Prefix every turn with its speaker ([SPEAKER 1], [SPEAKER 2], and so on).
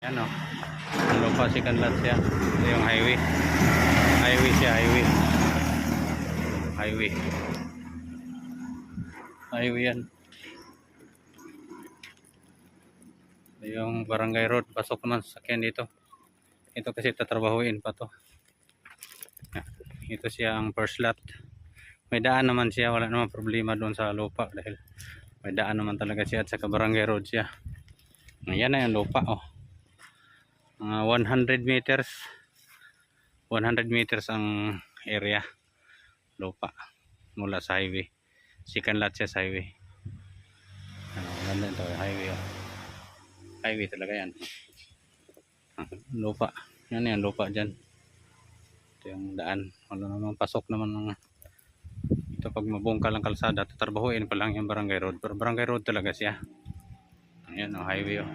[SPEAKER 1] Yan o. Ang lupa si Kanlat siya. Ito yung highway. Highway siya, highway. Highway. Highway yan. Ito yung barangay road. Pasok naman sa sakyan dito. Ito kasi tatrabahuin pa to. Ito siya ang first lot. May daan naman siya. Wala naman problema doon sa lupa. Dahil may daan naman talaga siya at saka barangay road siya. Ayan na yung lupa oh. 100 meters 100 meters ang area lupa mula sa highway. Second lot siya sa highway. Ganda ito highway oh. Highway talaga yan. Lupa yan yan lupa dyan. Ito yung daan. Wala naman pasok naman ng ito pag mabungkal ang kalsada tatrabahuin pa lang yung barangay road pero barangay road talaga siya. Ayan oh highway oh.